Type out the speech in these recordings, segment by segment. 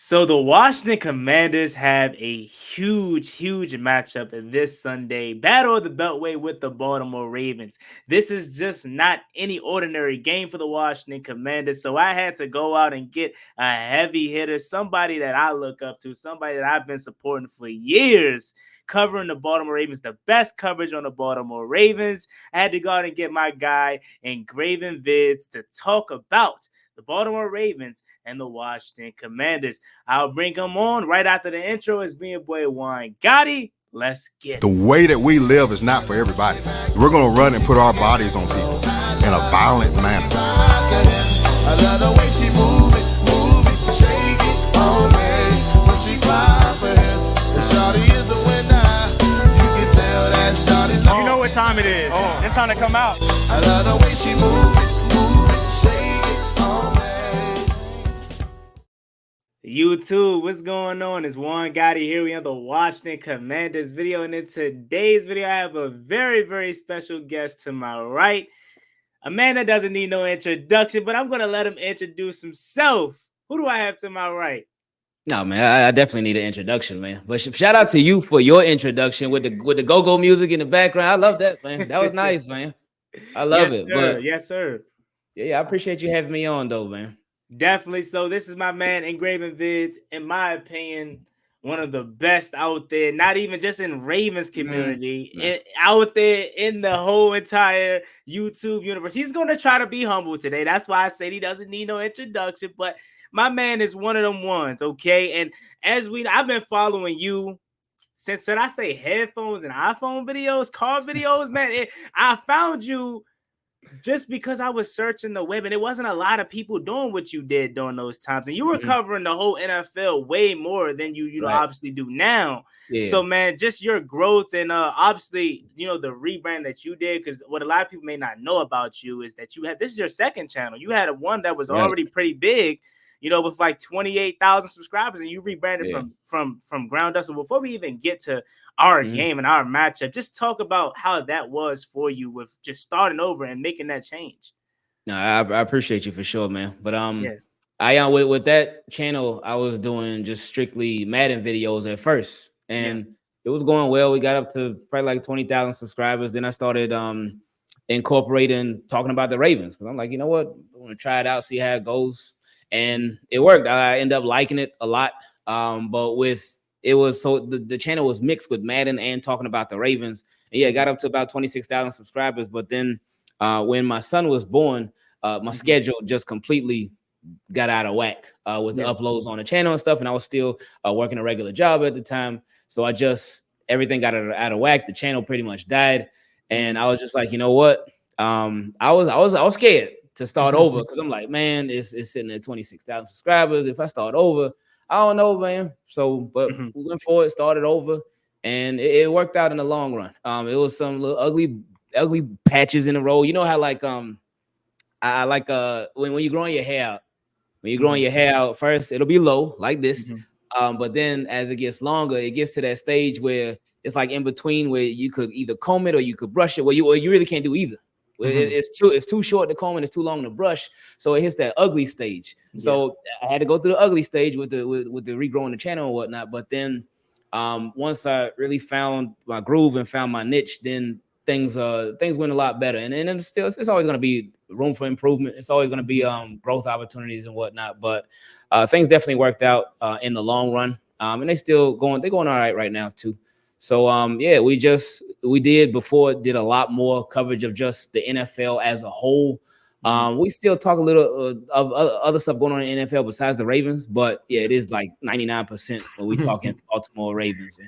So the Washington Commanders have a huge matchup in this Sunday. Battle of the Beltway with the Baltimore Ravens. This is just not any ordinary game for the Washington Commanders. So I had to go out and get a heavy hitter, somebody that I look up to, somebody that I've been supporting for years, covering the Baltimore Ravens, the best coverage on the Baltimore Ravens. I had to go out and get my guy Engraven Vids to talk about the Baltimore Ravens and the Washington Commanders. I'll bring him on right after the intro. It's me and boy Juan Gotti. Let's get The it. way that we live is not for everybody. We're going to run and put our bodies on people in a violent manner. I love the way she move it, shake it all day. When she cry for him, the shawty is the winner. You can tell that shawty's You know what time it is. It's time to come out. I love the way she move it, shake it all day. YouTube, what's going on? It's Juan Gotti here. We have the Washington Commanders video. And in today's video, I have a very special guest to my right. A man that doesn't need no introduction, but I'm going to let him introduce himself. Who do I have to my right? No, man, I definitely need an introduction, man. But shout out to you for your introduction with the go-go music in the background. I love that, man. That was nice, man. I love it. Sir. But yes, sir. yeah, I appreciate you having me on, though, man. Definitely. So this is my man Engraven Vids. In my opinion, one of the best out there. Not even just in Ravens community, out there in the whole entire YouTube universe. He's gonna try to be humble today. That's why I said he doesn't need no introduction. But my man is one of them ones, okay? And I've been following you since, should I say, headphones and iPhone videos, car videos, man. I found you just because I was searching the web, and it wasn't a lot of people doing what you did during those times, and you were covering the whole NFL way more than you Right. obviously do now. Yeah. So, man, just your growth and obviously, the rebrand that you did, because what a lot of people may not know about you is that this is your second channel. You had one that was already pretty big, with like 28,000 subscribers, and you rebranded from ground up. So before we even get to our game and our matchup, just talk about how that was for you with just starting over and making that change. No, I appreciate you for sure, man. But I with that channel, I was doing just strictly Madden videos at first, and it was going well. We got up to probably like 20,000 subscribers. Then I started incorporating talking about the Ravens, because I'm like, you know what, I want to try it out, see how it goes. And it worked. I ended up liking it a lot. But the channel was mixed with Madden and talking about the Ravens. And it got up to about 26,000 subscribers. But then when my son was born, my schedule just completely got out of whack with the uploads on the channel and stuff. And I was still working a regular job at the time. So everything got out of whack. The channel pretty much died. And I was just like, you know what? I was scared to start over, because I'm like, man, it's sitting at 26,000 subscribers. If I start over, I don't know, man. So, but we went forward, started over, and it worked out in the long run. It was some little ugly patches in a row. You know how I like when you're growing your hair out. When you're growing your hair out, first it'll be low like this, but then as it gets longer, it gets to that stage where it's like in between, where you could either comb it or you could brush it. Well, you really can't do either. It's too short to comb and it's too long to brush, so it hits that ugly stage. So I had to go through the ugly stage with the regrowing the channel and whatnot. But then once I really found my groove and found my niche, then things went a lot better. And it's always going to be room for improvement. It's always going to be growth opportunities and whatnot. But things definitely worked out in the long run, and they're going all right now too. So we did a lot more coverage of just the NFL as a whole. We still talk a little of other stuff going on in the NFL besides the Ravens, but it is like 99% when we talking Baltimore Ravens.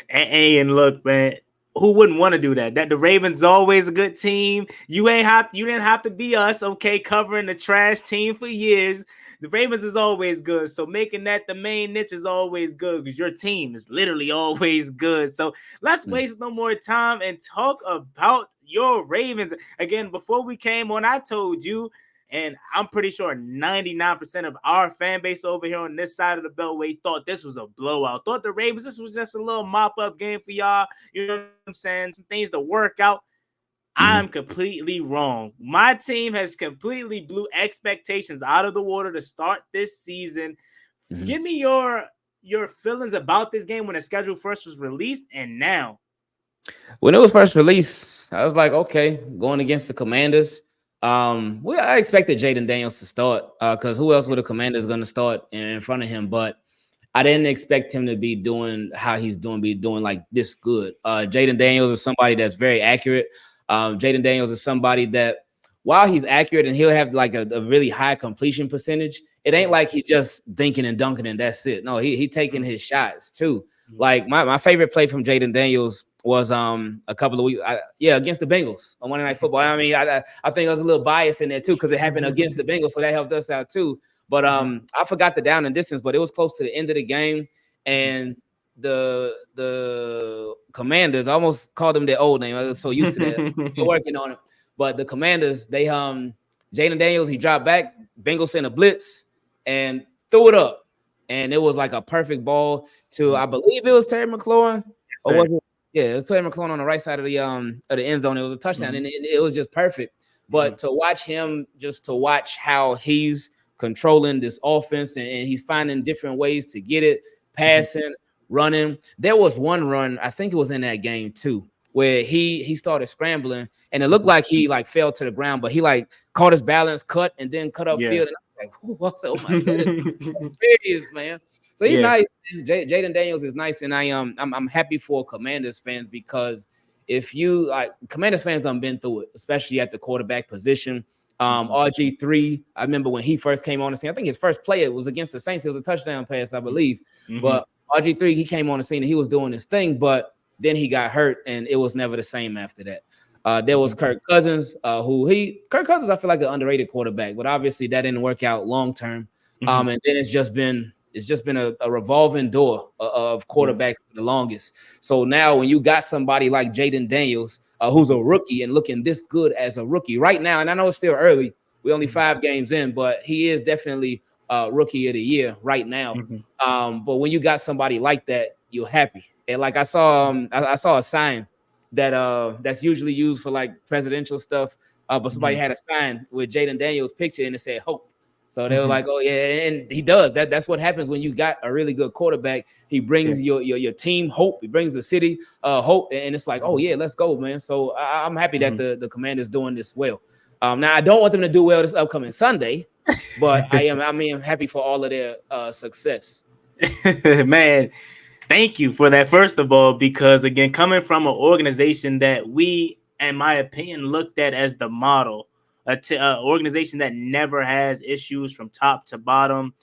And look, man, who wouldn't want to do that? That the Ravens always a good team. You didn't have to be us, okay, covering the trash team for years. The Ravens is always good. So making that the main niche is always good, because your team is literally always good. So let's waste no more time and talk about your Ravens. Again, before we came on, I told you, and I'm pretty sure 99% of our fan base over here on this side of the Beltway thought this was a blowout. Thought the Ravens, this was just a little mop-up game for y'all. You know what I'm saying? Some things to work out. I'm completely wrong. My team has completely blew expectations out of the water to start this season. Give me your feelings about this game when the schedule first was released and now. When it was first released, I was like, okay, going against the Commanders. Well, I expected Jaden Daniels to start because who else were the Commanders going to start in front of him? But I didn't expect him to be doing how he's doing, be doing like this good. Jaden Daniels is somebody that's very accurate. Jaden Daniels is somebody that while he's accurate and he'll have like a really high completion percentage, it ain't like he just dinking and dunking and that's it. No, he taking his shots too. Like my favorite play from Jaden Daniels was a couple of weeks, against the Bengals on Monday Night Football. I mean, I think I was a little biased in there too because it happened against the Bengals, so that helped us out too. But I forgot the down and distance, but it was close to the end of the game, and the Commanders, I almost called them their old name. I was so used to that. They're working on it. But the Commanders, they Jaden Daniels, he dropped back, Bengals sent a blitz and threw it up. And it was like a perfect ball to, I believe it was Terry McLaurin. Or was it? Yeah, it was Terry McLaurin on the right side of the end zone. It was a touchdown, and it was just perfect. But to watch him, just to watch how he's controlling this offense and he's finding different ways to get it, passing, running. There was one run, I think it was in that game too, where he started scrambling and it looked like he like fell to the ground, but he like caught his balance, cut, and then cut up field. And I was like, oh my goodness, serious, man. So he's nice. Jaden Daniels is nice, and I'm happy for Commanders fans because if you like Commanders fans, been through it, especially at the quarterback position. RG3, I remember when he first came on the scene. I think his first play was against the Saints. It was a touchdown pass, I believe. But RG3, he came on the scene and he was doing his thing, but then he got hurt, and it was never the same after that. There was Kirk Cousins, Kirk Cousins, I feel like an underrated quarterback, but obviously that didn't work out long term. And then it's just been a revolving door of quarterbacks for the longest. So now when you got somebody like Jaden Daniels, who's a rookie and looking this good as a rookie right now, and I know it's still early, we're only 5 games in, but he is definitely rookie of the year right now. But when you got somebody like that, you're happy. And like I saw a sign that's usually used for like presidential stuff, but somebody had a sign with Jaden Daniels' picture and it said hope. So they were like, oh yeah, and he does. That's what happens when you got a really good quarterback. He brings your team hope. He brings the city hope, and it's like, oh yeah, let's go, man. So I'm happy that the Commanders doing this well. Now I don't want them to do well this upcoming Sunday, but I'm happy for all of their success. Man, thank you for that, first of all, because again, coming from an organization that we, in my opinion, looked at as the model. An organization that never has issues from top to bottom,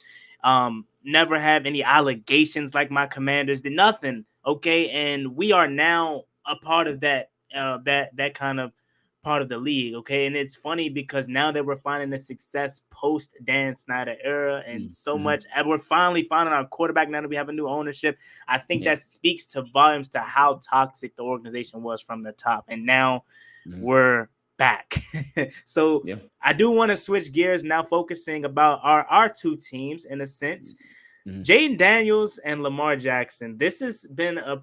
never have any allegations like my Commanders did, nothing. Okay, and we are now a part of that that kind of part of the league. Okay, and it's funny because now that we're finding the success post Dan Snyder era and so much, and we're finally finding our quarterback now that we have a new ownership. I think that speaks to volumes to how toxic the organization was from the top, and now we're back. So I do want to switch gears now, focusing about our 2 teams in a sense. Jaden Daniels and Lamar Jackson. This has been a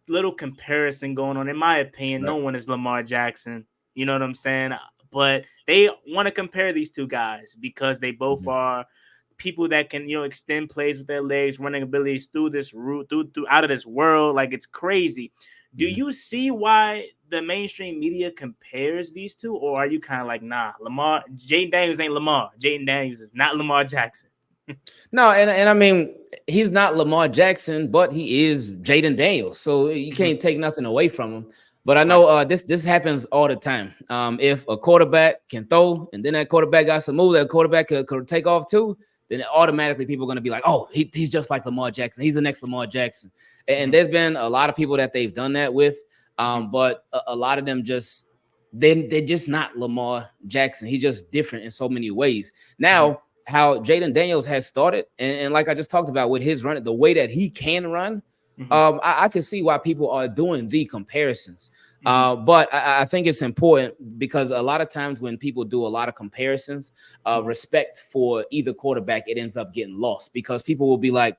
little comparison going on. In my opinion, no one is Lamar Jackson. You know what I'm saying? But they want to compare these 2 guys because they both are people that can, extend plays with their legs, running abilities through this route, through out of this world. Like, it's crazy. Do you see why the mainstream media compares these 2, or are you kind of like, nah, Jaden Daniels ain't Lamar. Jaden Daniels is not Lamar Jackson. No, and I mean, he's not Lamar Jackson, but he is Jaden Daniels. So you can't take nothing away from him. But I know this happens all the time. If a quarterback can throw and then that quarterback got some move, that quarterback could take off too, then automatically people are going to be like, oh, he's just like Lamar Jackson. He's the next Lamar Jackson. And there's been a lot of people that they've done that with. But a lot of them they're just not Lamar Jackson. He's just different in so many ways. Now, how Jaden Daniels has started, and like I just talked about with his run, the way that he can run, I can see why people are doing the comparisons. But I think it's important because a lot of times when people do a lot of comparisons, respect for either quarterback, it ends up getting lost because people will be like,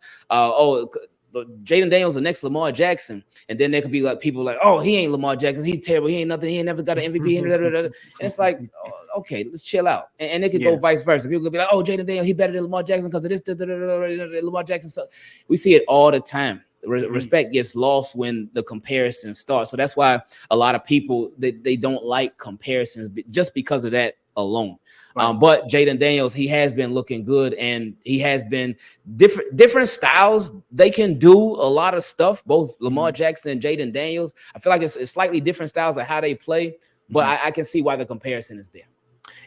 Jaden Daniels the next Lamar Jackson, and then there could be like people like, oh, he ain't Lamar Jackson, he's terrible, he ain't nothing, he ain't never got an MVP, and it's like, okay, let's chill out, and it could go vice versa. People could be like, oh, Jaden Daniels, he better than Lamar Jackson because of this, Lamar Jackson. So we see it all the time. Respect gets lost when the comparison starts. So that's why a lot of people they don't like comparisons just because of that alone. Right. But Jaden Daniels, he has been looking good, and he has been different styles. They can do a lot of stuff. Both Lamar Jackson and Jaden Daniels. I feel like it's slightly different styles of how they play, but I can see why the comparison is there.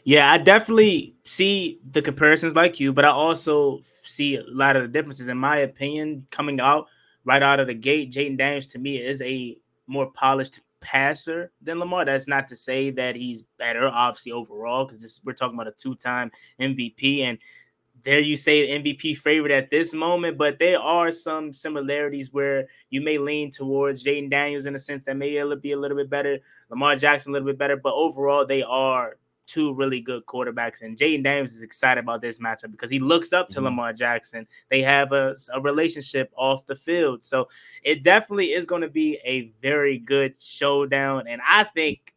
Yeah, I definitely see the comparisons like you, but I also see a lot of the differences. In my opinion, coming out right out of the gate, Jaden Daniels to me is a more polished passer than Lamar. That's not to say that he's better, obviously, overall, because we're talking about a 2-time MVP. And there you say MVP favorite at this moment, but there are some similarities where you may lean towards Jaden Daniels in a sense that may be a little bit better, Lamar Jackson a little bit better, but overall they are two really good quarterbacks, and Jaden Daniels is excited about this matchup because he looks up to Lamar Jackson. They have a relationship off the field, so it definitely is going to be a very good showdown. And I think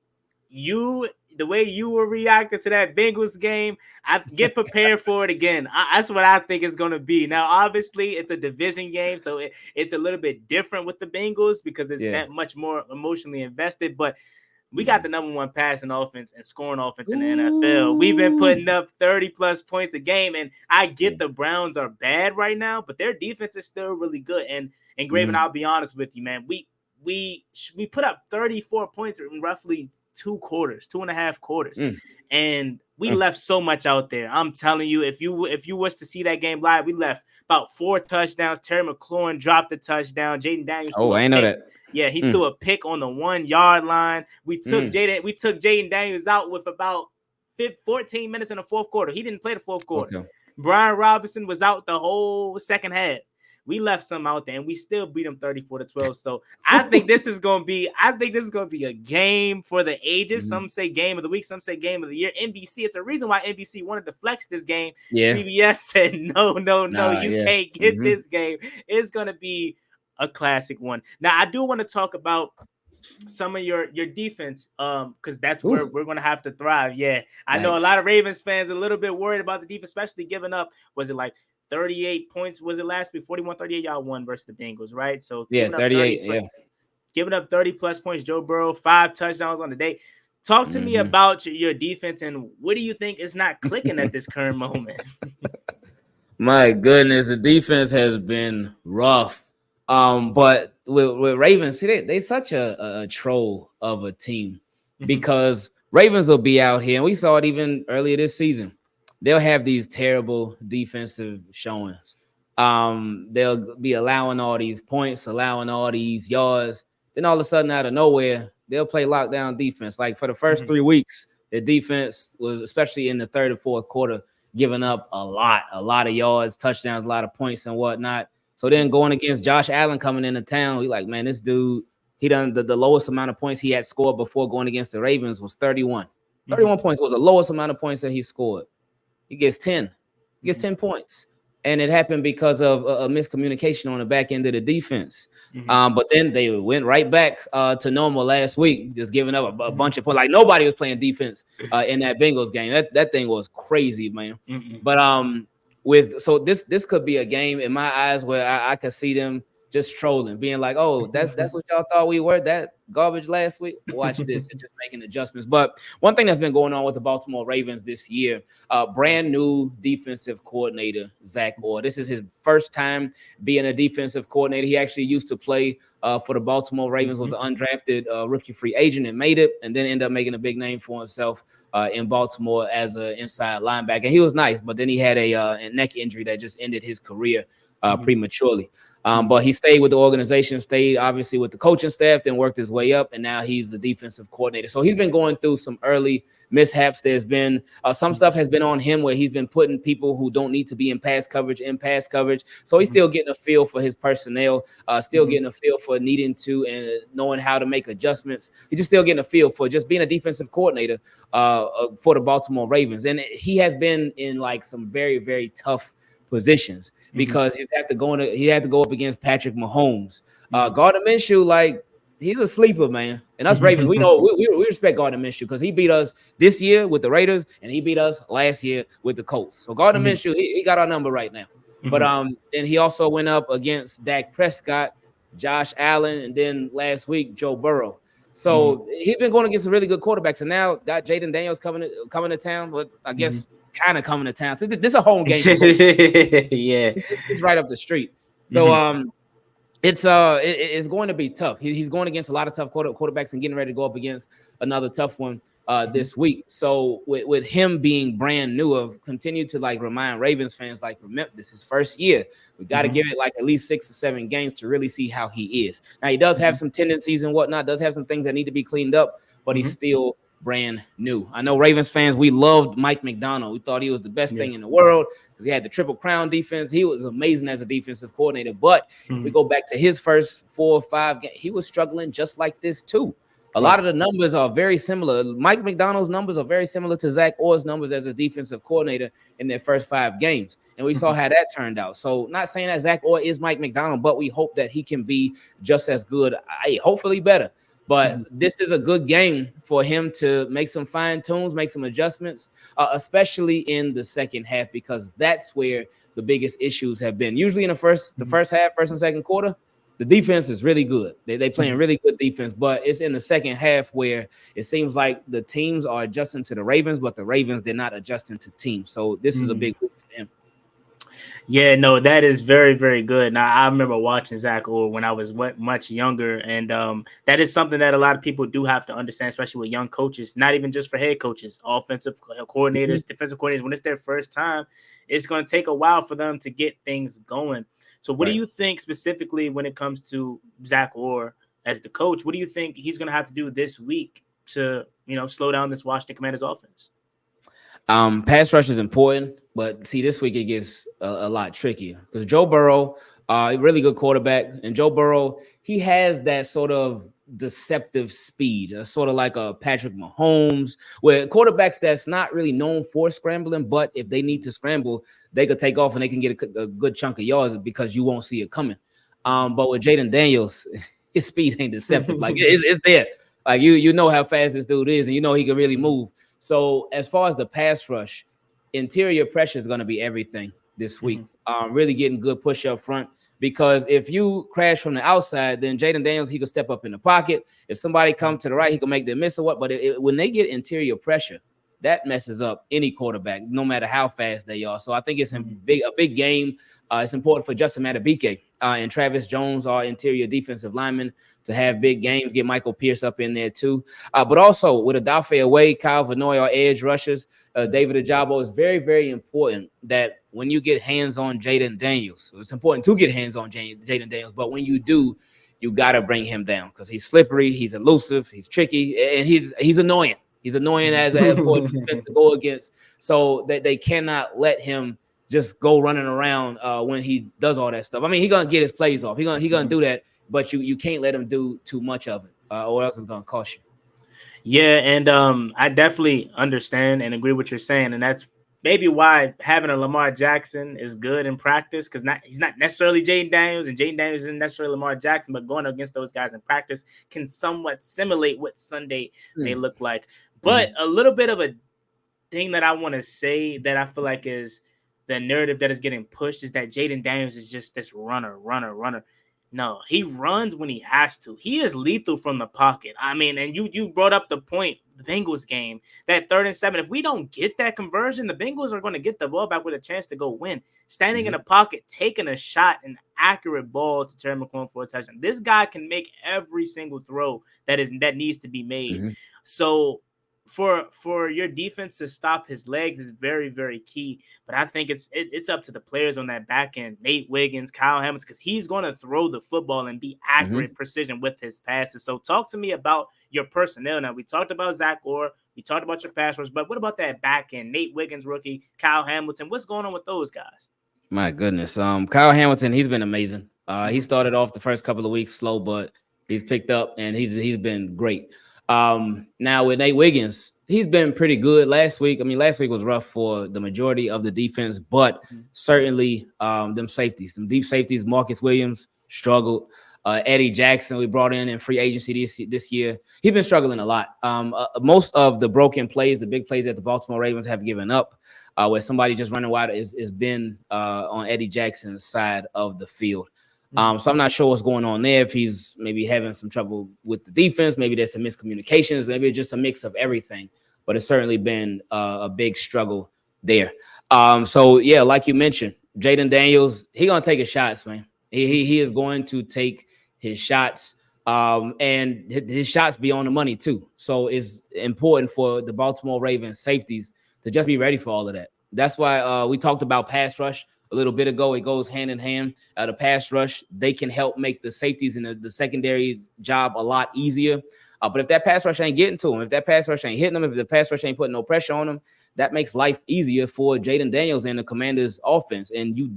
the way you were reacting to that Bengals game, I get prepared for it again. That's what I think it's going to be. Now, obviously, it's a division game, so it's a little bit different with the Bengals because it's that much more emotionally invested, but we got the number one passing offense and scoring offense in the NFL. We've been putting up 30-plus points a game, and I get the Browns are bad right now, but their defense is still really good. And Graven, I'll be honest with you, man. We put up 34 points in roughly 2.5 quarters, and we left so much out there. I'm telling you, if you was to see that game live, we left about 4 touchdowns. Terry McLaurin dropped the touchdown. Jaden Daniels. Oh, I know that. Yeah, he threw a pick on the 1-yard line. We took Jaden Daniels out with about 14 minutes in the fourth quarter. He didn't play the fourth quarter. Okay. Brian Robinson was out the whole second half. We left some out there, and we still beat them 34-12. So I think this is going to be a game for the ages. Some say game of the week, some say game of the year. NBC, it's a reason why NBC wanted to flex this game. Yeah. CBS said no, you can't get this game. It's going to be a classic one. Now, I do want to talk about some of your defense, because that's where we're going to have to thrive. Yeah, I know a lot of Ravens fans are a little bit worried about the defense, especially giving up. Was it like 38 points? Was it last week? 41-38, y'all won versus the Bengals, right? So yeah, 38. Giving up 30-plus points. Joe Burrow, 5 touchdowns on the day. Talk to me about your defense, and what do you think is not clicking at this current moment? My goodness, the defense has been rough. But with Ravens, see, they such a troll of a team, because Ravens will be out here, and we saw it even earlier this season. They'll have these terrible defensive showings. They'll be allowing all these points, allowing all these yards. Then all of a sudden, out of nowhere, they'll play lockdown defense. Like for the first 3 weeks, the defense was, especially in the third and fourth quarter, giving up a lot of yards, touchdowns, a lot of points and whatnot. So then going against Josh Allen coming into town, we like, man, this dude, he done the lowest amount of points he had scored before going against the Ravens was 31. 31 points was the lowest amount of points that he scored. He gets 10. He gets 10 points. And it happened because of a miscommunication on the back end of the defense. But then they went right back to normal last week, just giving up a bunch of points. Like nobody was playing defense in that Bengals game. That thing was crazy, man. But so this could be a game in my eyes where I could see them just trolling, being like, oh, that's what y'all thought we were, that garbage last week. Watch this, and just making adjustments. But one thing that's been going on with the Baltimore Ravens this year, brand new defensive coordinator, Zach Orr. This is his first time being a defensive coordinator. He actually used to play for the Baltimore Ravens, was an undrafted rookie free agent and made it, and then ended up making a big name for himself in Baltimore as an inside linebacker. He was nice, but then he had a neck injury that just ended his career prematurely. But he stayed with the organization, stayed obviously with the coaching staff, then worked his way up, and now he's the defensive coordinator. So he's been going through some early mishaps. There's been some stuff has been on him where he's been putting people who don't need to be in pass coverage. So he's still getting a feel for his personnel, still getting a feel for needing to and knowing how to make adjustments. He's just still getting a feel for just being a defensive coordinator for the Baltimore Ravens. And he has been in like some very, very tough positions because he had to go up against Patrick Mahomes. Gardner Minshew, like, he's a sleeper, man. And us Ravens, we know we respect Gardner Minshew because he beat us this year with the Raiders and he beat us last year with the Colts. So Gardner Minshew, he got our number right now. But and he also went up against Dak Prescott, Josh Allen, and then last week Joe Burrow. So he's been going against some really good quarterbacks, and now got Jaden Daniels coming to town. But I guess kind of coming to town. So this is a home game. Yeah, it's right up the street. So it's going to be tough. He's going against a lot of tough quarterbacks and getting ready to go up against another tough one this week. So with him being brand new, I've continued to like remind Ravens fans, like, remember, this is first year. We got to give it like at least 6 or 7 games to really see how he is. Now, he does have some tendencies and whatnot, does have some things that need to be cleaned up, but he's still brand new. I know Ravens fans, we loved Mike McDonald. We thought he was the best thing in the world because he had the Triple Crown defense. He was amazing as a defensive coordinator. But if we go back to his first 4 or 5 games, he was struggling just like this too. A lot of the numbers are very similar. Mike McDonald's numbers are very similar to Zach Orr's numbers as a defensive coordinator in their first 5 games. And we saw how that turned out. So not saying that Zach Orr is Mike McDonald, but we hope that he can be just as good, hopefully better. But this is a good game for him to make some fine tunes, make some adjustments, especially in the second half, because that's where the biggest issues have been. Usually in the first half, first and second quarter, the defense is really good. They playing really good defense, but it's in the second half where it seems like the teams are adjusting to the Ravens, but the Ravens, they're not adjusting to teams. So this is a big move for him. Yeah, no, that is very, very good. Now, I remember watching Zach Orr when I was much younger, and that is something that a lot of people do have to understand, especially with young coaches, not even just for head coaches, offensive coordinators, defensive coordinators. When it's their first time, it's going to take a while for them to get things going. So what do you think specifically when it comes to Zach Orr as the coach? What do you think he's going to have to do this week to, slow down this Washington Commanders offense? Pass rush is important, but see, this week it gets a lot trickier because Joe Burrow, a really good quarterback, and Joe Burrow, he has that sort of deceptive speed, sort of like a Patrick Mahomes, where quarterbacks that's not really known for scrambling, but if they need to scramble, they could take off and they can get a good chunk of yards because you won't see it coming. But with Jaden Daniels, his speed ain't deceptive. Like it's there. Like you know how fast this dude is, and you know he can really move. So as far as the pass rush, interior pressure is going to be everything this week. Really getting good push up front, because if you crash from the outside, then Jaden Daniels, he could step up in the pocket. If somebody comes to the right, he can make them miss or what. But when they get interior pressure, that messes up any quarterback, no matter how fast they are. So I think it's a big game. It's important for Justin Madubuike and Travis Jones, our interior defensive linemen, to have big games, get Michael Pierce up in there too. But also with Odafe away, Kyle Vanoy, our edge rushers, David Ajabo, is very, very important that when you get hands on Jaden Daniels, it's important to get hands on Jaden Daniels, but when you do, you got to bring him down because he's slippery, he's elusive, he's tricky, and he's annoying. He's annoying as for a defense to go against. So that they cannot let him just go running around when he does all that stuff. I mean, he's gonna get his plays off. He's gonna do that, but you can't let him do too much of it, or else it's gonna cost you. Yeah, and I definitely understand and agree with what you're saying, and that's maybe why having a Lamar Jackson is good in practice, because he's not necessarily Jaden Daniels, and Jaden Daniels isn't necessarily Lamar Jackson, but going against those guys in practice can somewhat simulate what Sunday may look like. But a little bit of a thing that I want to say that I feel like is the narrative that is getting pushed is that Jaden Daniels is just this runner. No, he runs when he has to. He is lethal from the pocket. I mean, and you brought up the point, the Bengals game, that 3rd and 7. If we don't get that conversion, the Bengals are going to get the ball back with a chance to go win. Standing in the pocket, taking a shot, an accurate ball to Terry McLaurin for a touchdown. This guy can make every single throw that needs to be made. So for your defense to stop his legs is very, very key. But I think it's up to the players on that back end, Nate Wiggins, Kyle Hamilton, because he's going to throw the football and be accurate, precision with his passes. So talk to me about your personnel. Now, we talked about Zach Orr, we talked about your pass rush, but what about that back end? Nate Wiggins, rookie, Kyle Hamilton, what's going on with those guys? My goodness. Kyle Hamilton, he's been amazing. He started off the first couple of weeks slow, but he's picked up and he's been great. Now with Nate Wiggins, he's been pretty good last week. I mean, last week was rough for the majority of the defense, but certainly them deep safeties, Marcus Williams struggled. Eddie Jackson, we brought in free agency this year. He's been struggling a lot. Most of the broken plays, the big plays that the Baltimore Ravens have given up, where somebody just running wide, is been on Eddie Jackson's side of the field. So I'm not sure what's going on there. If he's maybe having some trouble with the defense, maybe there's some miscommunications, maybe it's just a mix of everything. But it's certainly been a big struggle there. So yeah, like you mentioned, Jaden Daniels, he gonna take his shots, man. He is going to take his shots, and his shots be on the money too. So it's important for the Baltimore Ravens safeties to just be ready for all of that. That's why we talked about pass rush a little bit ago. It goes hand in hand. The pass rush, they can help make the safeties and the secondary's job a lot easier. But if that pass rush ain't getting to him, if that pass rush ain't hitting him, if the pass rush ain't putting no pressure on him, that makes life easier for Jaden Daniels and the Commanders' offense. And you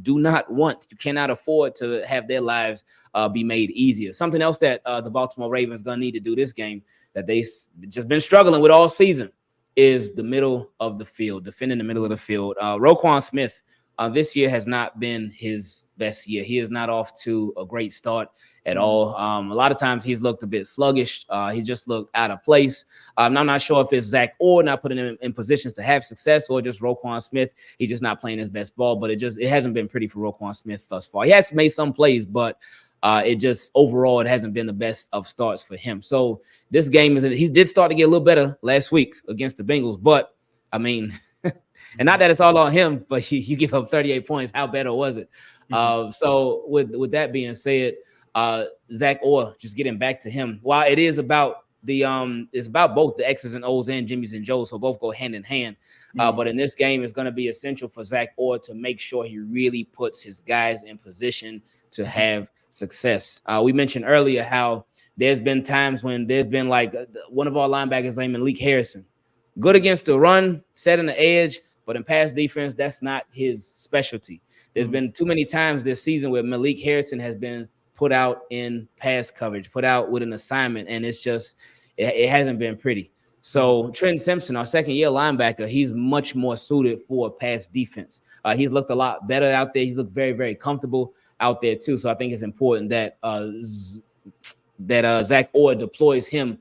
cannot afford to have their lives be made easier. Something else that the Baltimore Ravens going to need to do this game that they just been struggling with all season is the middle of the field, defending the middle of the field. Roquan Smith this year has not been his best year. He is not off to a great start at all. A lot of times he's looked a bit sluggish. He just looked out of place. I'm not sure if it's Zach Orr not putting him in positions to have success or just Roquan Smith. He's just not playing his best ball, but it hasn't been pretty for Roquan Smith thus far. He has made some plays, but overall, it hasn't been the best of starts for him. So this game he did start to get a little better last week against the Bengals, but I mean, and not that it's all on him, but you give up 38 points. How better was it? So with that being said, Zach Orr, just getting back to him. While it is about it's about both the X's and O's and Jimmy's and Joe's, so both go hand in hand. But in this game, it's going to be essential for Zach Orr to make sure he really puts his guys in position to have success. We mentioned earlier how there's been times when there's been like one of our linebackers named Malik Harrison, good against the run, setting the edge, but in pass defense, that's not his specialty. There's been too many times this season where Malik Harrison has been put out in pass coverage, put out with an assignment, and it's just it hasn't been pretty. So Trent Simpson, our second-year linebacker, he's much more suited for pass defense. He's looked a lot better out there. He's looked very, very comfortable out there too. So I think it's important that Zach Orr deploys him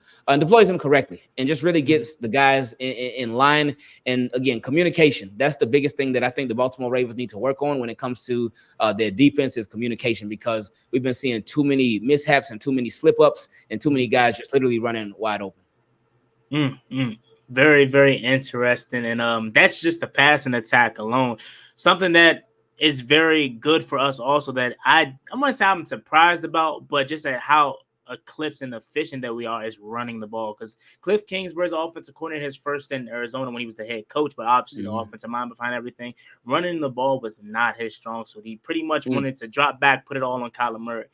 correctly and just really gets the guys in line. And again, communication. That's the biggest thing that I think the Baltimore Ravens need to work on when it comes to their defense is communication, because we've been seeing too many mishaps and too many slip-ups and too many guys just literally running wide open. Very, very interesting. And that's just the passing attack alone. Something that is very good for us also that I'm going to say I'm surprised about, but just at how eclipsed and efficient that we are is running the ball. Because Cliff Kingsbury's offensive coordinator, his first in Arizona when he was the head coach, but obviously the offensive mind behind everything, running the ball was not his strong suit. He pretty much wanted to drop back, put it all on Kyler Murray.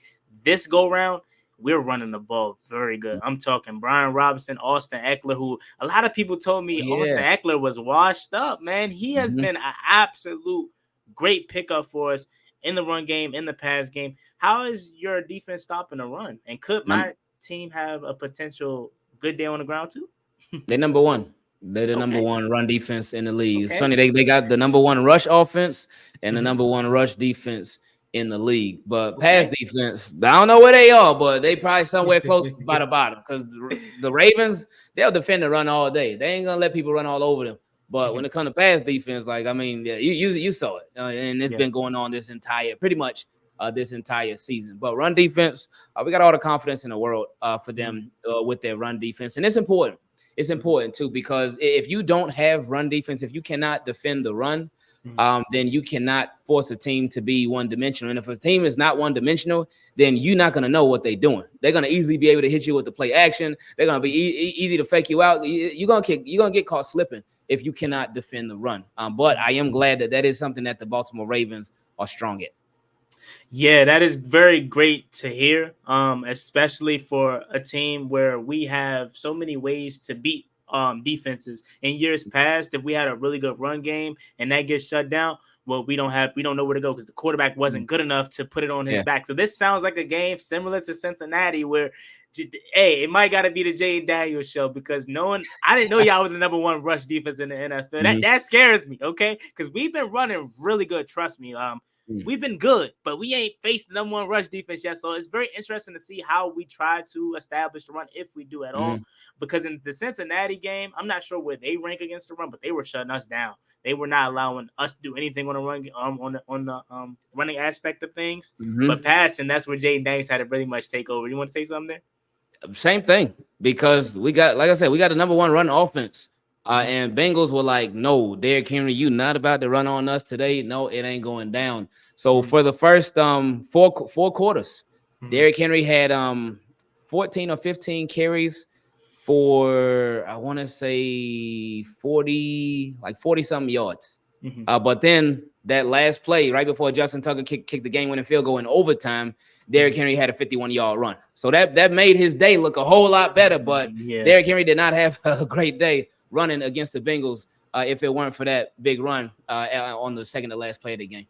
This go round, we're running the ball very good. I'm talking Brian Robinson, Austin Eckler, who a lot of people told me Austin Eckler was washed up, man. He has been an absolute great pickup for us in the run game, in the pass game. How is your defense stopping the run? And could my team have a potential good day on the ground too? They're number one. They're the number one run defense in the league. It's funny, they got the number one rush offense and the number one rush defense in the league. But pass defense, I don't know where they are, but they probably somewhere close by the bottom, because the Ravens, they'll defend the run all day. They ain't going to let people run all over them. But when it comes to pass defense, you saw it. And it's been going on this entire season. But run defense, we got all the confidence in the world for them with their run defense. And it's important. It's important, too, because if you don't have run defense, if you cannot defend the run, then you cannot force a team to be one-dimensional. And if a team is not one-dimensional, then you're not going to know what they're doing. They're going to easily be able to hit you with the play action. They're going to be easy to fake you out. You're going to get caught slipping if you cannot defend the run. But I am glad that is something that the Baltimore Ravens are strong at. Yeah, that is very great to hear, especially for a team where we have so many ways to beat defenses. In years past, if we had a really good run game and that gets shut down, well, we don't know where to go because the quarterback wasn't good enough to put it on his back. So this sounds like a game similar to Cincinnati where, hey, it might got to be the Jay Daniels show because I didn't know y'all were the number 1 rush defense in the NFL. That scares me, okay? Because we've been running really good. Trust me. We've been good, but we ain't faced the number 1 rush defense yet. So it's very interesting to see how we try to establish the run if we do at all. Because in the Cincinnati game, I'm not sure where they rank against the run, but they were shutting us down. They were not allowing us to do anything on the run, on the running aspect of things. But passing, that's where Jaden Daniels had to really much take over. You want to say something there? Same thing, because we got, like I said, we got the number 1 run offense. And Bengals were like, no, Derrick Henry, you not about to run on us today. No, it ain't going down. So for the first four quarters, Derrick Henry had 14 or 15 carries for, I want to say 40 something yards. But then that last play right before Justin Tucker kicked the game-winning field goal in overtime, Derrick Henry had a 51-yard run. So that made his day look a whole lot better. But Derrick Henry did not have a great day running against the Bengals if it weren't for that big run on the second to last play of the game.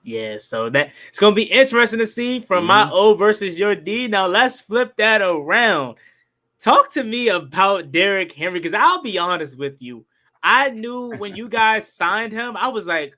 Yeah, so that it's gonna be interesting to see from my O versus your D. Now let's flip that around. Talk to me about Derrick Henry, because I'll be honest with you. I knew when you guys signed him, I was like,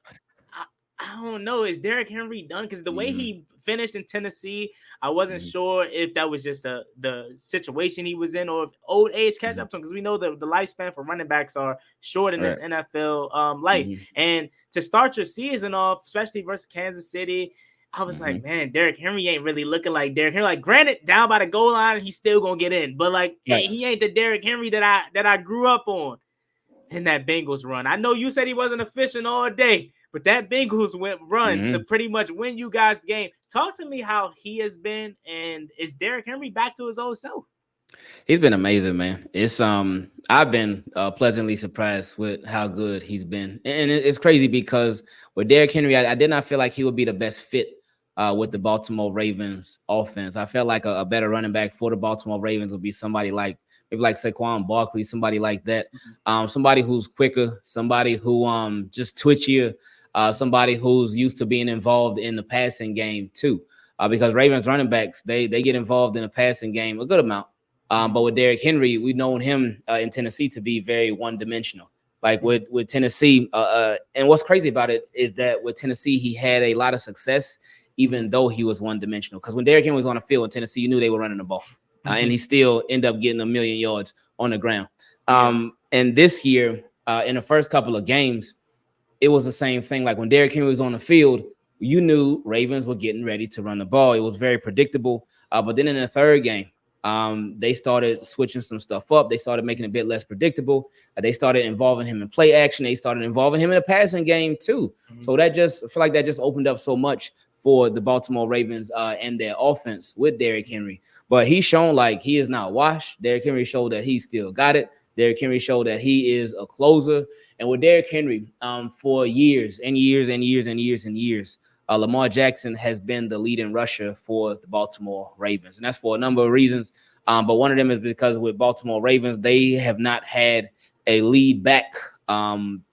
I don't know, is Derrick Henry done? Because the way he finished in Tennessee, I wasn't sure if that was just the situation he was in or if old age catch up to him, because we know the lifespan for running backs are short in this NFL life. And to start your season off, especially versus Kansas City, I was like, man, Derrick Henry ain't really looking like Derrick Henry. Like, granted, down by the goal line, he's still gonna get in, but like, he ain't the Derrick Henry that I grew up on. In that Bengals run, I know you said he wasn't efficient all day, but that Bengals run to pretty much win you guys the game. Talk to me how he has been, and is Derrick Henry back to his old self? He's been amazing, man. It's I've been pleasantly surprised with how good he's been, and it's crazy because with Derrick Henry, I did not feel like he would be the best fit with the Baltimore Ravens offense. I felt like a better running back for the Baltimore Ravens would be somebody like maybe like Saquon Barkley, somebody like that, somebody who's quicker, somebody who just twitchier, somebody who's used to being involved in the passing game too, because Ravens running backs, they get involved in the passing game a good amount. But with Derrick Henry, we've known him in Tennessee to be very one-dimensional. Like with Tennessee, and what's crazy about it is that with Tennessee, he had a lot of success, even though he was one-dimensional. Because when Derrick Henry was on the field in Tennessee, you knew they were running the ball. And he still ended up getting 1 million yards on the ground. And this year, in the first couple of games, it was the same thing. Like when Derrick Henry was on the field, you knew Ravens were getting ready to run the ball. It was very predictable. But then in the third game, they started switching some stuff up. They started making it a bit less predictable. They started involving him in play action. They started involving him in the passing game too. So I feel like that just opened up so much for the Baltimore Ravens and their offense with Derrick Henry. But he's shown like he is not washed. Derrick Henry showed that he still got it. Derrick Henry showed that he is a closer. And with Derrick Henry, for years and years and years and years and years, Lamar Jackson has been the leading rusher for the Baltimore Ravens. And that's for a number of reasons. But one of them is because with Baltimore Ravens, they have not had a lead back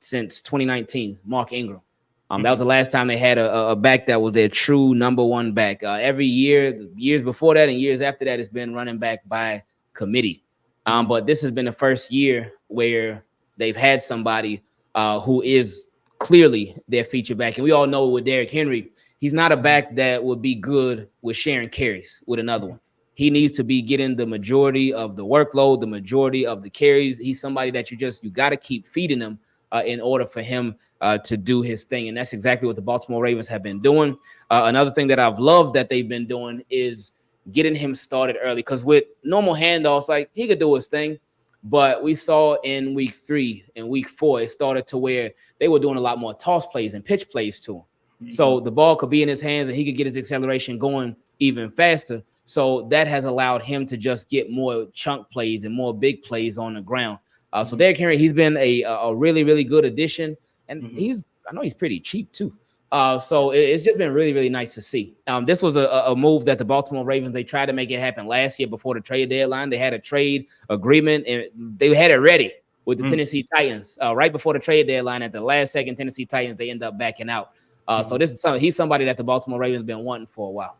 since 2019, Mark Ingram. That was the last time they had a back that was their true number 1 back. Every year, years before that and years after that, it's been running back by committee. But this has been the first year where they've had somebody who is clearly their feature back. And we all know with Derrick Henry, he's not a back that would be good with sharing carries with another one. He needs to be getting the majority of the workload, the majority of the carries. He's somebody that you got to keep feeding him in order for him to do his thing. And that's exactly what the Baltimore Ravens have been doing. Another thing that I've loved that they've been doing is getting him started early, because with normal handoffs, like he could do his thing. But we saw in week 3 and week 4, it started to where they were doing a lot more toss plays and pitch plays to him. So the ball could be in his hands and he could get his acceleration going even faster. So that has allowed him to just get more chunk plays and more big plays on the ground. So Derrick Henry, he's been a really, really good addition. And I know he's pretty cheap too. So it's just been really, really nice to see. This was a move that the Baltimore Ravens, they tried to make it happen last year before the trade deadline. They had a trade agreement and they had it ready with the Tennessee Titans right before the trade deadline. At the last second, Tennessee Titans, they end up backing out. So he's somebody that the Baltimore Ravens been wanting for a while.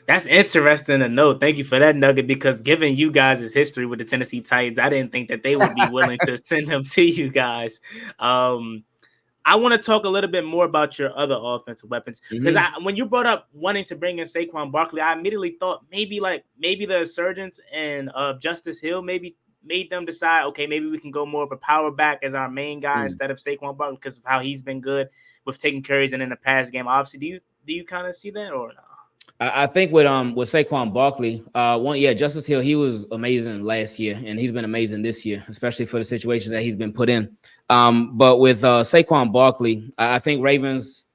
That's interesting to know. Thank you for that nugget, because given you guys' history with the Tennessee Titans, I didn't think that they would be willing to send him to you guys. I want to talk a little bit more about your other offensive weapons, because when you brought up wanting to bring in Saquon Barkley, I immediately thought maybe the resurgence and Justice Hill maybe made them decide, okay, maybe we can go more of a power back as our main guy instead of Saquon Barkley, because of how he's been good with taking carries and in the pass game. Obviously, do you kind of see that or not? I think with Saquon Barkley, Justice Hill, he was amazing last year, and he's been amazing this year, especially for the situation that he's been put in. But with Saquon Barkley, I think Ravens,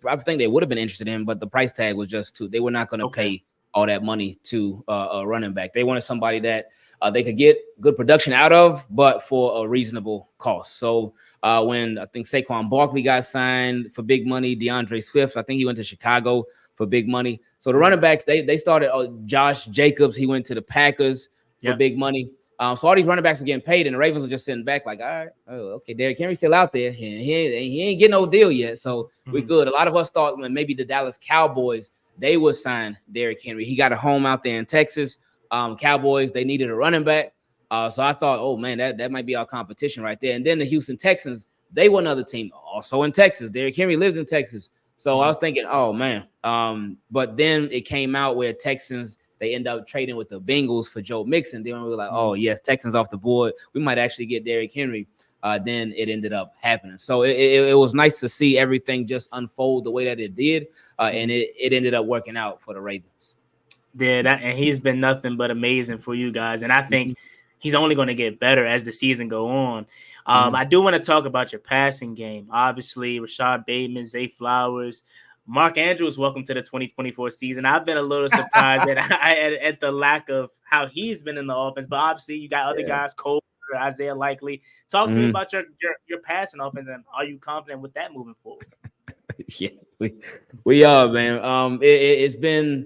I think they would have been interested in, but the price tag was just too. They were not going to pay all that money to a running back. They wanted somebody that they could get good production out of, but for a reasonable cost. So when I think Saquon Barkley got signed for big money, DeAndre Swift, I think he went to Chicago for big money. So the running backs, they started. Josh Jacobs, he went to the Packers for big money. So all these running backs are getting paid, and the Ravens were just sitting back like, all right, okay, Derrick Henry's still out there. He ain't getting no deal yet, so we're good. A lot of us thought when maybe the Dallas Cowboys, they would sign Derrick Henry. He got a home out there in Texas. Cowboys, they needed a running back. So I thought, oh, man, that might be our competition right there. And then the Houston Texans, they were another team also in Texas. Derrick Henry lives in Texas. So I was thinking, oh, man. But then it came out where Texans, they end up trading with the Bengals for Joe Mixon. Then we were like, oh, yes, Texans off the board. We might actually get Derrick Henry. Then it ended up happening. So it was nice to see everything just unfold the way that it did. And it ended up working out for the Ravens. Yeah, and he's been nothing but amazing for you guys. And I think he's only going to get better as the season go on. I do want to talk about your passing game. Obviously, Rashad Bateman, Zay Flowers, Mark Andrews, welcome to the 2024 season. I've been a little surprised at the lack of how he's been in the offense. But obviously, you got other guys, Cole, Isaiah Likely. Talk to me about your passing offense, and are you confident with that moving forward? Yeah, we are, man. It's been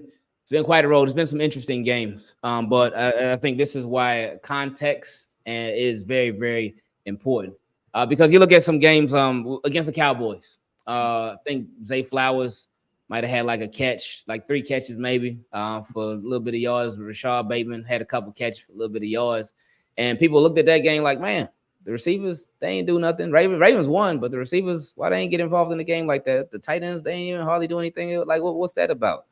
quite a road. There's been some interesting games, but I think this is why context is very, very important. Because you look at some games against the Cowboys. I think Zay Flowers might have had like a catch, like 3 catches maybe for a little bit of yards. Rashad Bateman had a couple catches for a little bit of yards. And people looked at that game like, man, the receivers, they ain't do nothing. Ravens won, but the receivers, why they ain't get involved in the game like that? The tight ends, they ain't even hardly do anything. Like, what's that about?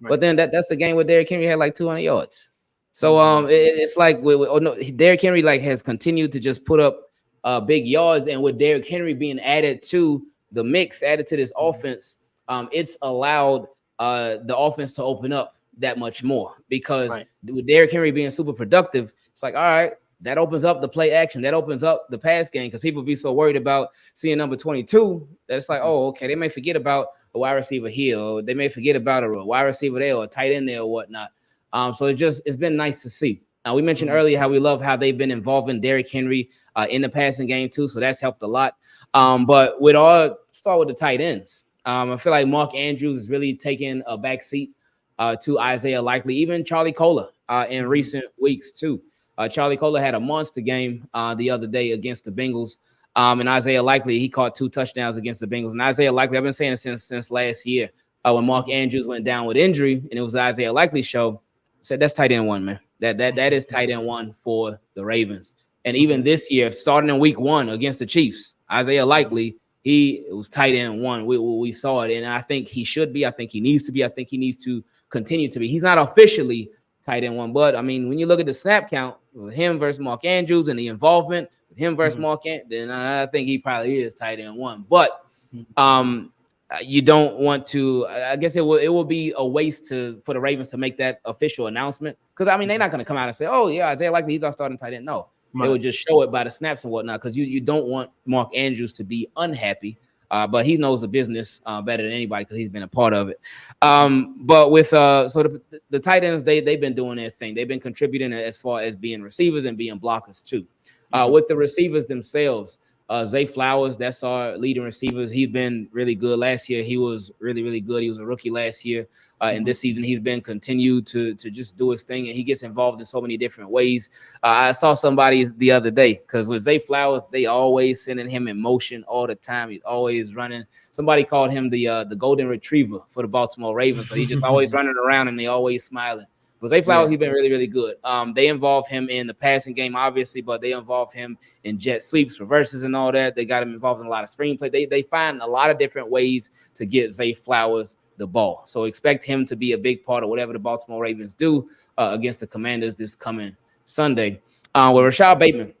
Right. But then that's the game where Derrick Henry had like 200 yards. So it's like Derrick Henry like has continued to just put up big yards, and with Derrick Henry being added to the mix, added to this offense, it's allowed the offense to open up that much more, because with Derrick Henry being super productive, it's like, all right, that opens up the play action, that opens up the pass game, because people be so worried about seeing number 22 that it's like, oh, okay, they may forget about a wide receiver here, or they may forget about a wide receiver there, or a tight end there, or whatnot. So it's been nice to see. We mentioned earlier how we love how they've been involving Derrick Henry in the passing game too, so that's helped a lot. But start with the tight ends. I feel like Mark Andrews is really taking a back seat to Isaiah Likely, even Charlie Kolar in recent weeks too. Charlie Kolar had a monster game the other day against the Bengals. And Isaiah Likely, he caught 2 touchdowns against the Bengals. And Isaiah Likely, I've been saying it since last year when Mark Andrews went down with injury and it was the Isaiah Likely show. I said, that's tight end 1, man. That is tight end 1 for the Ravens. And even this year, starting in week 1 against the Chiefs, Isaiah Likely, it was tight end 1. We saw it, and I think he should be. I think he needs to be. I think he needs to continue to be. He's not officially tight end 1, but I mean, when you look at the snap count with him versus Mark Andrews and the involvement with him versus Mark Andrews, then I think he probably is tight end 1. But you don't want to. I guess it will be a waste for the Ravens to make that official announcement, because I mean, they're not going to come out and say, oh yeah, Isaiah Likely, he's our starting tight end. No. They would just show it by the snaps and whatnot, because you don't want Mark Andrews to be unhappy. But he knows the business better than anybody because he's been a part of it. But with the tight ends, they've been doing their thing. They've been contributing as far as being receivers and being blockers too. With the receivers themselves, Zay Flowers, that's our leading receivers. He's been really good. Last year, he was really, really good. He was a rookie last year. And this season, he's been continued to just do his thing, and he gets involved in so many different ways. I saw somebody the other day, because with Zay Flowers, they always sending him in motion all the time. He's always running. Somebody called him the golden retriever for the Baltimore Ravens, but he's just always running around and they always smiling. But Zay Flowers, he's been really, really good. They involve him in the passing game, obviously, but they involve him in jet sweeps, reverses, and all that. They got him involved in a lot of screenplay. They find a lot of different ways to get Zay Flowers the ball. So expect him to be a big part of whatever the Baltimore Ravens do against the Commanders this coming Sunday. With Rashad Bateman,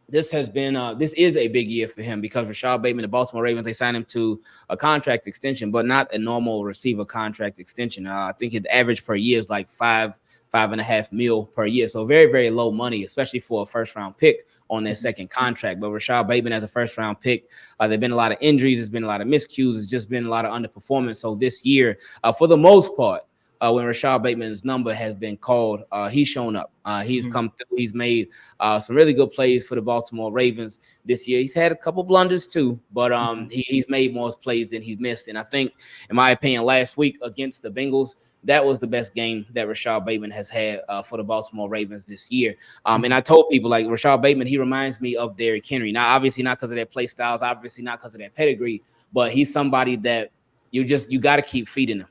this is a big year for him, because Rashad Bateman, the Baltimore Ravens, they signed him to a contract extension, but not a normal receiver contract extension. I think his average per year is like $5.5 million per year. So very, very low money, especially for a first round pick on their second contract. But Rashad Bateman as a first round pick, there've been a lot of injuries. There's been a lot of miscues. It's just been a lot of underperformance. So this year, for the most part, when Rashad Bateman's number has been called, he's shown up. He's come through. He's made some really good plays for the Baltimore Ravens this year. He's had a couple blunders too, but he's made more plays than he's missed. And I think, in my opinion, last week against the Bengals, that was the best game that Rashad Bateman has had for the Baltimore Ravens this year. And I told people, like, Rashad Bateman, he reminds me of Derrick Henry. Now, obviously not because of their play styles, obviously not because of their pedigree, but he's somebody that you got to keep feeding him.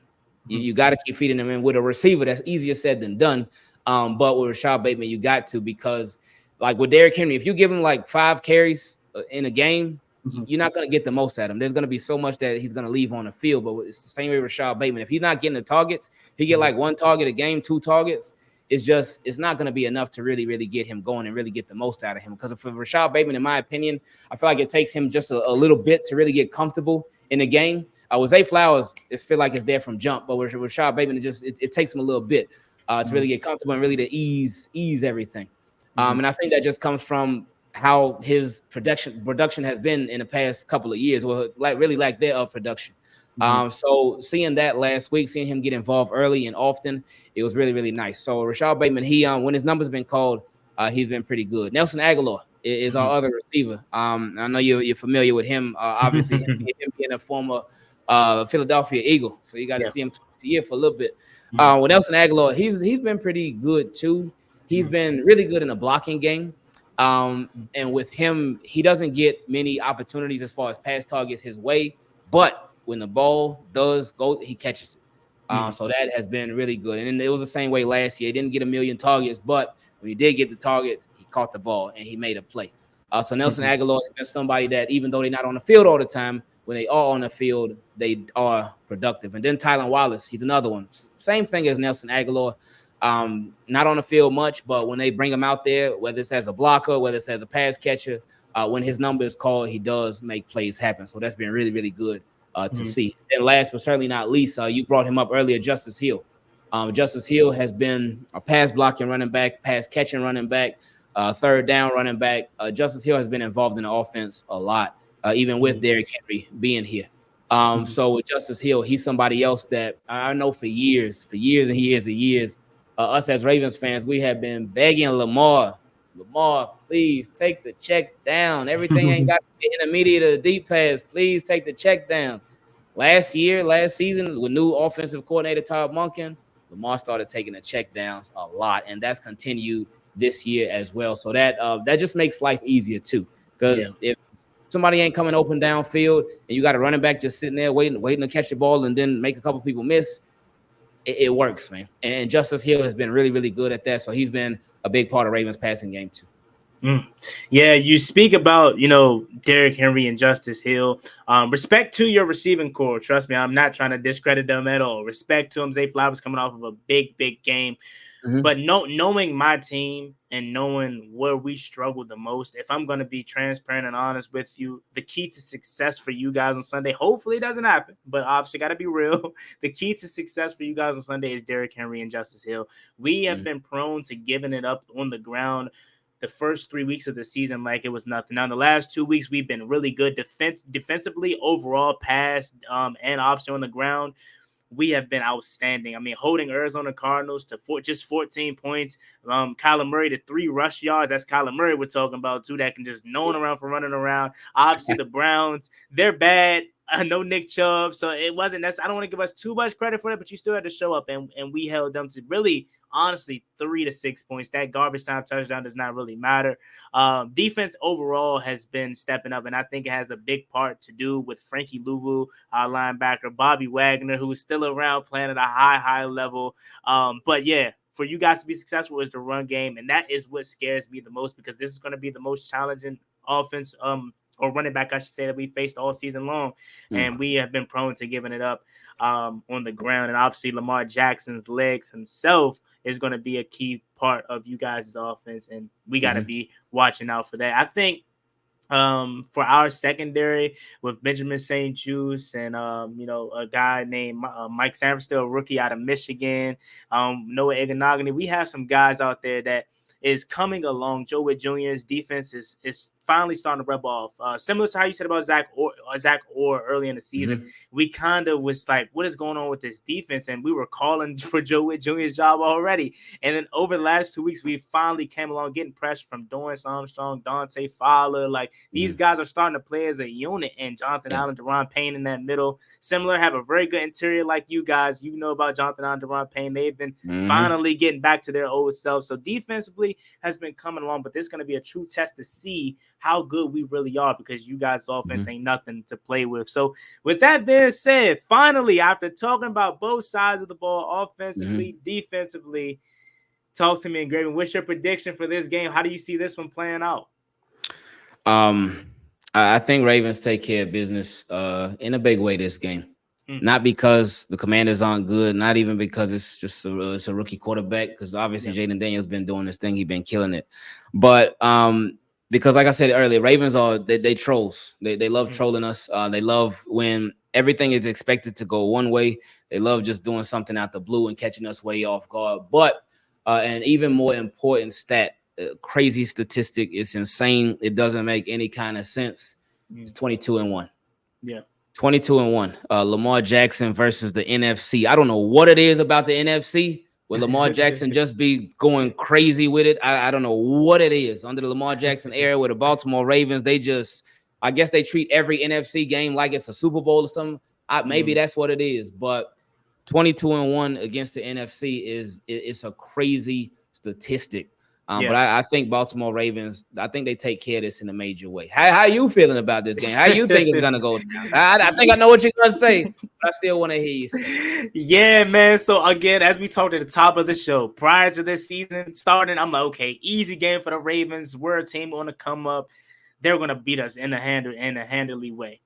You got to keep feeding him. And with a receiver, that's easier said than done. But with Rashad Bateman, you got to, because like with Derrick Henry, if you give him like 5 carries in a game, you're not going to get the most out of him. There's going to be so much that he's going to leave on the field. But it's the same way with Rashad Bateman. If he's not getting the targets, he get like 1 target a game, 2 targets. It's not going to be enough to really, really get him going and really get the most out of him. Because for Rashad Bateman, in my opinion, I feel like it takes him just a little bit to really get comfortable in the game. With Zay Flowers, it feels like it's there from jump. But with Rashad Bateman, it takes him a little bit to really get comfortable and really to ease everything. And I think that just comes from how his production has been in the past couple of years, or really lack thereof production. So seeing that last week, seeing him get involved early and often, it was really, really nice. So Rashad Bateman, he when his number's been called, he's been pretty good. Nelson Aguilar is our other receiver. I know you're familiar with him. Obviously, him being a former Philadelphia Eagle, so you got to see him twice a year for a little bit. With Nelson Aguilar, he's been pretty good too. He's been really good in the blocking game. And with him, he doesn't get many opportunities as far as pass targets his way, but when the ball does go, he catches it. So that has been really good. And it was the same way last year. He didn't get a million targets, but when he did get the targets, he caught the ball and he made a play. So Nelson Aguilar is somebody that, even though they're not on the field all the time, when they are on the field, they are productive. And then Tylan Wallace, he's another one. Same thing as Nelson Aguilar. Not on the field much, but when they bring him out there, whether it's as a blocker, whether it's as a pass catcher, when his number is called, he does make plays happen. So that's been really, really good to see. And last but certainly not least, you brought him up earlier, Justice Hill. Justice Hill has been a pass blocking running back, pass catching running back, third down running back. Justice Hill has been involved in the offense a lot, even with Derrick Henry being here. So with Justice Hill, he's somebody else that I know for years and years, us as Ravens fans, we have been begging Lamar, please take the check down. Everything ain't got to be intermediate or deep pass. Please take the check down. Last season, with new offensive coordinator Todd Monken, Lamar started taking the check downs a lot, and that's continued this year as well. So that just makes life easier too, because if somebody ain't coming open downfield and you got a running back just sitting there waiting to catch the ball and then make a couple people miss, it works, man. And Justice Hill has been really, really good at that. So he's been a big part of Ravens passing game too. Yeah, you speak about, Derrick Henry and Justice Hill. Respect to your receiving core. Trust me, I'm not trying to discredit them at all. Respect to them. Zay Flowers coming off of a big, big game. But knowing my team and knowing where we struggle the most, if I'm going to be transparent and honest with you, the key to success for you guys on Sunday, hopefully it doesn't happen, but obviously got to be real. The key to success for you guys on Sunday is Derrick Henry and Justice Hill. We have been prone to giving it up on the ground the first 3 weeks of the season like it was nothing. Now, in the last 2 weeks, we've been really good defensively, overall pass, and obviously on the ground. we have been outstanding. I mean, holding Arizona Cardinals to just 14 points. Kyler Murray to 3 rush yards. That's Kyler Murray we're talking about, too, that can just known around for running around. Obviously, the Browns, they're bad. No Nick Chubb, so it wasn't necessary. I don't want to give us too much credit for it, but you still had to show up, and we held them to really, honestly, 3 to 6 points. That garbage time touchdown does not really matter. Defense overall has been stepping up, and I think it has a big part to do with Frankie Louvu, our linebacker, Bobby Wagner, who is still around playing at a high level. But yeah, for you guys to be successful is the run game, and that is what scares me the most, because this is going to be the most challenging offense or running back, I should say, that we faced all season long. And we have been prone to giving it up on the ground. And obviously Lamar Jackson's legs himself is going to be a key part of you guys' offense. And we got to be watching out for that. I think for our secondary with Benjamin St. Juice and, a guy named Mike Sanford, a rookie out of Michigan, Noah Eganogany, we have some guys out there that is coming along. Joe Witt Jr.'s defense is finally starting to rub off. Similar to how you said about Zach Orr early in the season, we kind of was like, what is going on with this defense? And we were calling for Joe Witt Jr.'s job already. And then over the last 2 weeks, we finally came along getting pressure from Dorrance Armstrong, Dante Fowler. Like, these guys are starting to play as a unit, and Jonathan Allen, Deron Payne in that middle. Similar, have a very good interior like you guys. You know about Jonathan Allen, Deron Payne. They've been finally getting back to their old self. So defensively has been coming along, but this is going to be a true test to see how good we really are, because you guys' offense ain't nothing to play with. So with that being said, finally, after talking about both sides of the ball, offensively, defensively, talk to me, and Graven, what's your prediction for this game? How do you see this one playing out? I think Ravens take care of business in a big way this game. Not because the Commanders aren't good, not even because it's just a rookie quarterback, because obviously Jaden Daniels been doing this thing. He's been killing it. But because, like I said earlier, Ravens they trolls. They love trolling us. They love when everything is expected to go one way. They love just doing something out the blue and catching us way off guard. But an even more important stat, crazy statistic, it's insane. It doesn't make any kind of sense. It's 22-1. Yeah. 22-1. Lamar Jackson versus the NFC. I don't know what it is about the NFC where Lamar Jackson just be going crazy with it. I don't know what it is. Under the Lamar Jackson era with the Baltimore Ravens, I guess they treat every NFC game like it's a Super Bowl or something. Maybe that's what it is. But 22-1 against the NFC it's a crazy statistic. But I think Baltimore Ravens, I think they take care of this in a major way. How you feeling about this game? How you think it's going to go down? I think I know what you're going to say, but I still want to hear you say. Yeah, man. So, again, as we talked at the top of the show, prior to this season starting, I'm like, okay, easy game for the Ravens. We're a team going to come up. They're going to beat us in a handily way.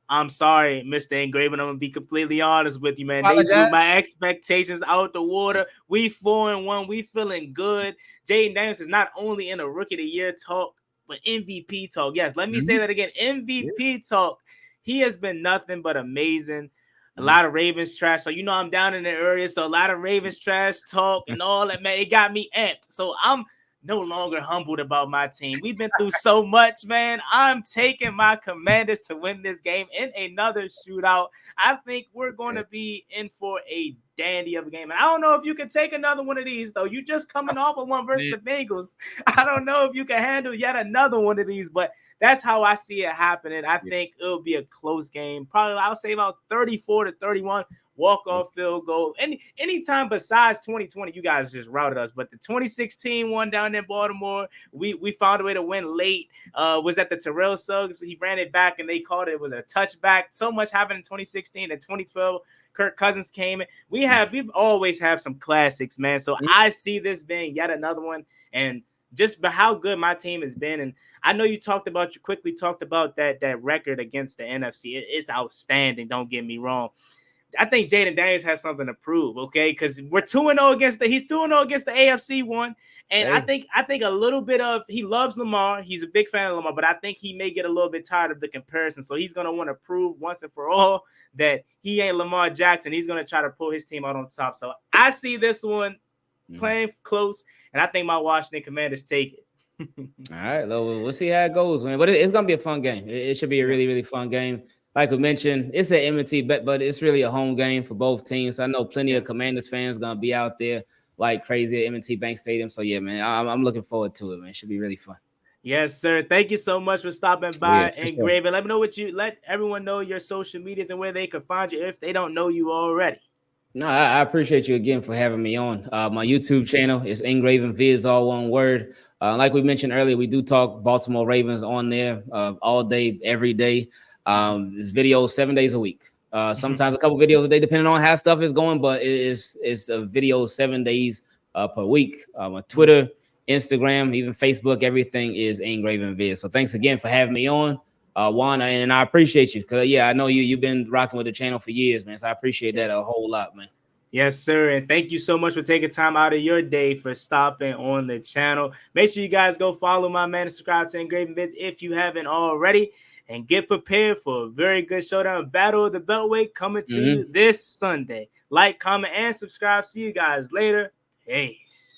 I'm sorry, Mr. Engraven. I'm going to be completely honest with you, man. They blew my expectations out the water. We 4-1. We feeling good. Jaden Daniels is not only in a Rookie of the Year talk, but MVP talk. Yes, let me say that again. MVP talk. He has been nothing but amazing. A lot of Ravens trash. So, I'm down in the area. So, a lot of Ravens trash talk and all that, man. It got me amped. So, I'm no longer humbled about my team. We've been through so much, man. I'm taking my Commanders to win this game in another shootout. I think we're going to be in for a dandy of a game. And I don't know if you can take another one of these, though. You just coming off of one versus the Bengals. I don't know if you can handle yet another one of these, but that's how I see it happening. I think it'll be a close game. Probably, I'll say about 34-31. Walk-off field goal. Anytime besides 2020, you guys just routed us. But the 2016 one down in Baltimore, we found a way to win late. Was at the Terrell Suggs. He ran it back, and they called it was a touchback. So much happened in 2016 and 2012. Kirk Cousins came in. We've always have some classics, man. So I see this being yet another one. And just how good my team has been. And I know you quickly talked about that record against the NFC. It's outstanding. Don't get me wrong. I think Jaden Daniels has something to prove, okay? Because we're 2-0 he's 2-0 against the AFC one. And I think a little bit of he loves Lamar. He's a big fan of Lamar, but I think he may get a little bit tired of the comparison. So he's gonna want to prove once and for all that he ain't Lamar Jackson. He's gonna try to pull his team out on top. So I see this one playing close, and I think my Washington Commanders take it. All right, we'll see how it goes, man. But it's gonna be a fun game. It should be a really, really fun game. like we mentioned, it's an M&T bet, but it's really a home game for both teams. I know plenty of Commanders fans gonna be out there like crazy at M&T Bank Stadium. So yeah, man, I'm looking forward to it, man. It should be really fun. Yes, sir. Thank you so much for stopping by and Sure. Graven. Let me know let everyone know your social medias and where they can find you if they don't know you already. No, I appreciate you again for having me on. My YouTube channel is Engraven Viz, all one word. Like we mentioned earlier, we do talk Baltimore Ravens on there all day, every day. This video 7 days a week. Sometimes a couple videos a day, depending on how stuff is going, but it's a video 7 days per week. On Twitter, Instagram, even Facebook, everything is Engraven Viz. So thanks again for having me on. Juan, and I appreciate you because I know you've been rocking with the channel for years, man. So I appreciate that a whole lot, man. Yes, sir. And thank you so much for taking time out of your day for stopping on the channel. Make sure you guys go follow my man and subscribe to Engraven Vids if you haven't already. And get prepared for a very good showdown. Battle of the Beltway coming to you this Sunday. Like, comment, and subscribe. See you guys later. Peace.